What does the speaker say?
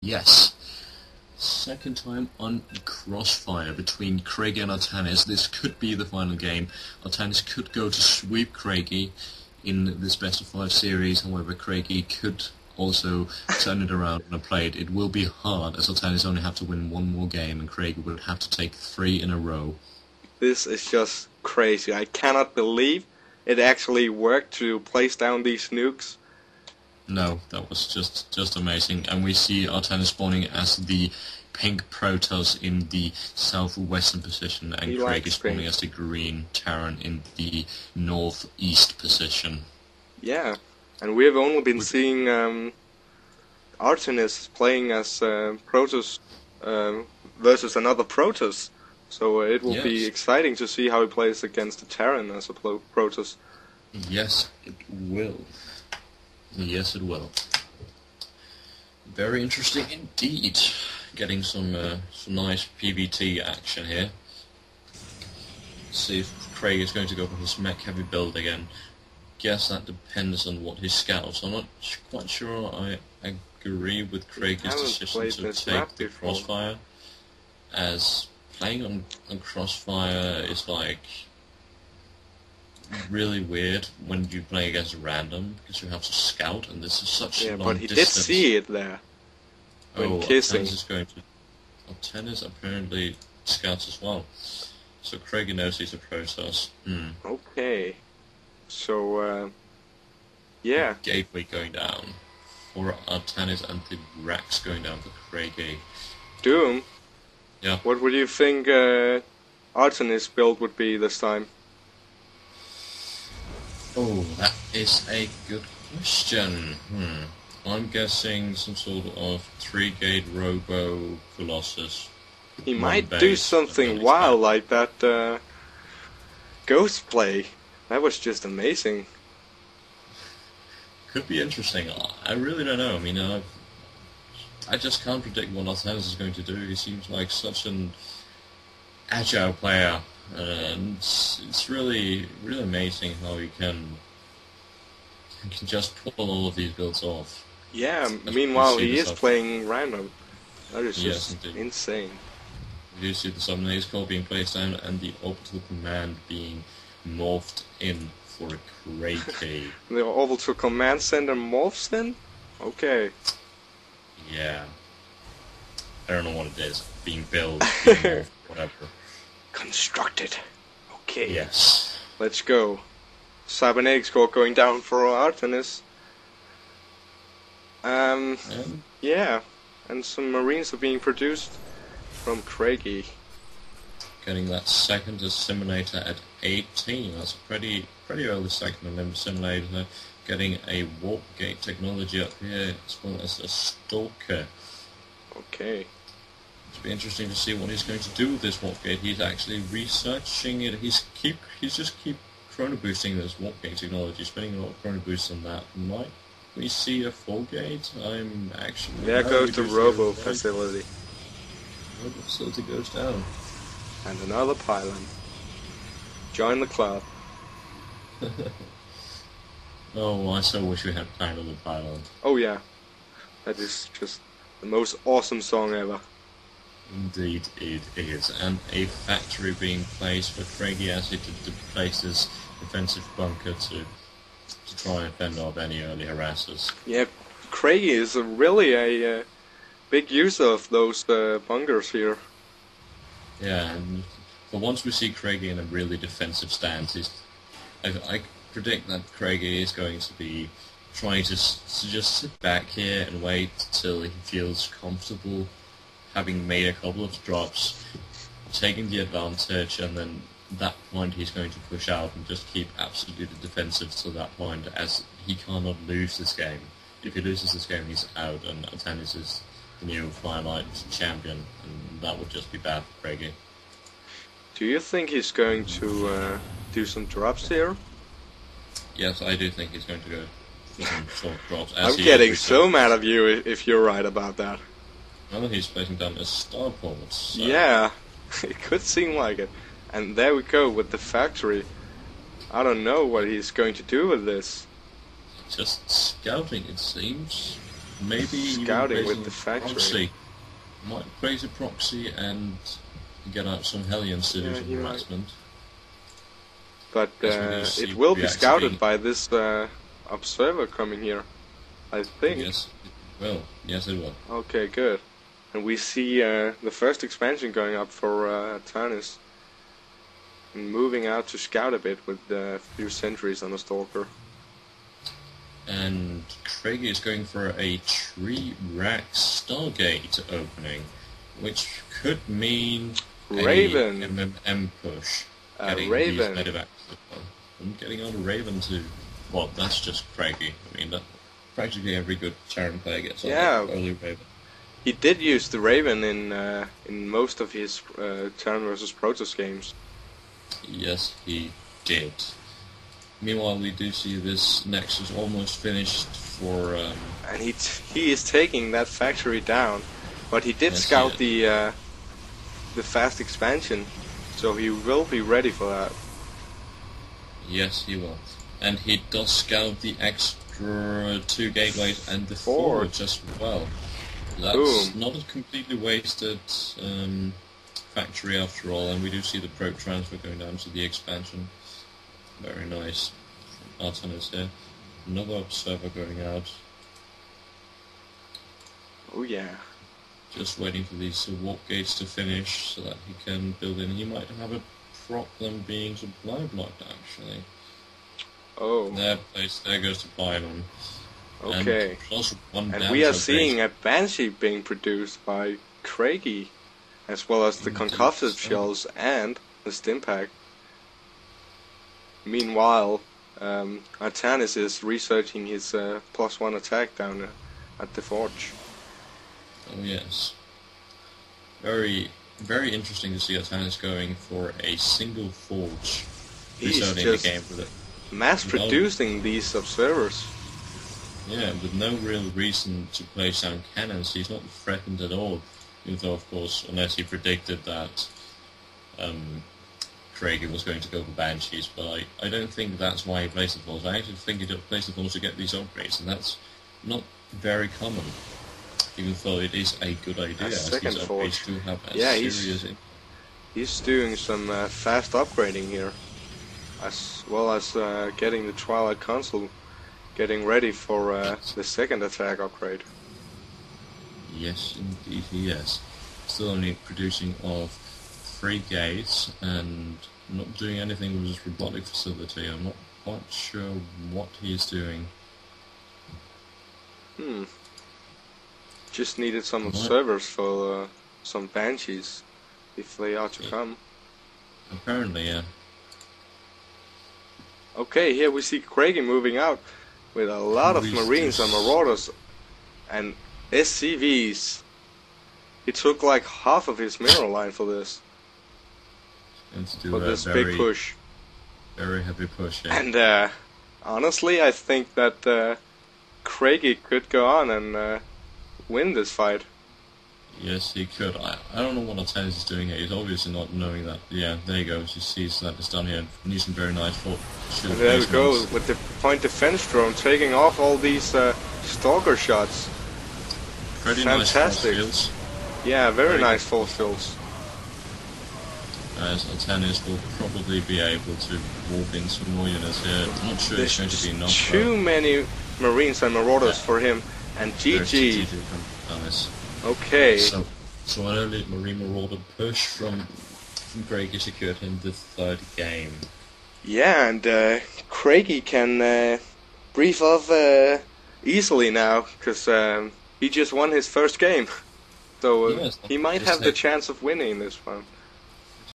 Yes. Second time on Crossfire between Craky and Artanis. This could be the final game. Artanis could go to sweep Craky in this best of 5 series, however Craky could also turn it around and play it. It will be hard as Artanis only have to win one more game and Craky would have to take 3 in a row. This is just crazy. I cannot believe it actually worked to place down these nukes. No, that was just amazing. And we see Artanis spawning as the pink Protoss in the southwestern position, and Craig is spawning as the green Terran in the northeast position. Yeah, and we have only been seeing Artanis playing as Protoss versus another Protoss. So it will be exciting to see how he plays against the Terran as a Protoss. Yes, it will. Yes, it will. Very interesting indeed. Getting some nice PvT action here. See if Craig is going to go for his mech heavy build again. Guess that depends on what he scouts. I'm not quite sure I agree with Craig's decision to take the Crossfire, as playing on Crossfire is like really weird when you play against random, because you have to scout, and this is such a long but he distance. did see it there. When kissing. Artanis is going to... Artanis apparently scouts as well. So Craig knows he's a Protoss. Okay. So, yeah. Gateway going down for Artanis and the Rex going down for Craigie. Doom? Yeah. What would you think Artanis' build would be this time? Oh, that is a good question. I'm guessing some sort of 3-gate Robo Colossus. He might do something wild like that Ghost play. That was just amazing. Could be interesting. I really don't know. I mean, I just can't predict what Artanis is going to do. He seems like such an agile player. And it's really amazing how he can just pull all of these builds off. Yeah, meanwhile he is playing random. That is just insane. You do see the Summoner's Call being placed down and the Orbital Command being morphed in for a Craky. The Orbital Command Center morphs in? Okay. Yeah. I don't know what it is. Being built, being morphed, whatever. Constructed. Okay. Yes. Let's go. Cybernetic score going down for Artanis. Yeah. And some Marines are being produced from Craky. Getting that second Assimilator at 18. That's a pretty early second, and then Assimilator getting a Warp Gate technology up here, as well as a Stalker. Okay. It'll be interesting to see what he's going to do with this Warp Gate. He's actually researching it. He's just keep chrono boosting this Warp Gate technology, spending a lot of chrono boosts on that. Might we see a full gate? I'm actually... There goes the Robo facility. Robo facility goes down. And another pylon. Join the club. Oh, I so wish we had Planet of the Pylon. Oh yeah. That is just the most awesome song ever. Indeed it is. And a factory being placed for Craky as he place his defensive bunker to try and fend off any early harassers. Yeah, Craky is really a big user of those bunkers here. Yeah, and for once we see Craky in a really defensive stance, I predict that Craky is going to be trying to just sit back here and wait till he feels comfortable, having made a couple of drops, taking the advantage, and then at that point he's going to push out and just keep absolutely defensive to that point, as he cannot lose this game. If he loses this game, he's out, and Artanis is the new Firelight champion, and that would just be bad for Craky. Do you think he's going to do some drops here? Yes, I do think he's going to go for some short drops. I'm getting so mad at you if you're right about that. Well, he's placing down a starport. So. Yeah, it could seem like it. And there we go with the factory. I don't know what he's going to do with this. Just scouting, it seems. Maybe scouting with the factory. Proxy. Might place a proxy and get out some Hellions to do some harassment. But it will be scouted by this observer coming here, I think. Yes, it will. Yes, it will. Okay, good. And we see the first expansion going up for Artanis. And moving out to scout a bit with a few sentries on a stalker. And Craky is going for a tree rack Stargate opening, which could mean Raven. a MMM push. Raven. I'm getting on a Raven too. Well, that's just Craky. I mean, practically every good Terran player gets on early Raven. He did use the Raven in most of his Terran vs Protoss games. Yes, he did. Meanwhile, we do see this Nexus almost finished for... and he is taking that factory down, but he did scout the fast expansion, so he will be ready for that. Yes, he will. And he does scout the extra 2 gateways and the forge as well. That's not a completely wasted factory after all, and we do see the probe transfer going down to the expansion. Very nice. Artanis here. Another observer going out. Oh yeah. Just waiting for these warp gates to finish so that he can build in. He might have a problem being supply blocked actually. Oh. There goes the pylon. Okay. And we are seeing a Banshee being produced by Craky, as well as the concussive shells and the Stimpak. Meanwhile, Artanis is researching his +1 attack down at the forge. Oh yes. Very, very interesting to see Artanis going for a single forge. He's just the game with it. Mass-producing these observers. Yeah, with no real reason to place down cannons. He's not threatened at all. Even though, of course, unless he predicted that Craky was going to go for Banshees, but I don't think that's why he placed the force. I actually think he placed the force to get these upgrades, and that's not very common. Even though it is a good idea, as these upgrades do have a serious impact. He's doing some fast upgrading here, as well as getting the Twilight Console getting ready for the second attack upgrade. Yes, indeed he is. Still only producing of 3 gates and not doing anything with his robotic facility. I'm not quite sure what he's doing. Just needed some observers for some Banshees, if they are to come. Apparently, yeah. Okay, here we see Craky moving out with a lot of Marines and Marauders and SCVs. He took like half of his mineral line for this. For this big push. Very heavy push, yeah. And honestly, I think that Craky could go on and win this fight. Yes, he could. I don't know what Artanis is doing here. He's obviously not knowing that. Yeah, there you go. You see that it's done here. Needs some very nice shield and there we go, with the point defense drone taking off all these stalker shots. Pretty fantastic. Nice force fields. Yeah, very nice force fields. As Artanis will probably be able to warp in some more units here. I'm not sure it's going to be enough. Too many Marines and Marauders for him. And GG. Okay. So an early Marine Marauder push from Craky secured him the 3rd game. Yeah, and Craky can breathe off easily now, because he just won his first game. So he might have the chance of winning this one.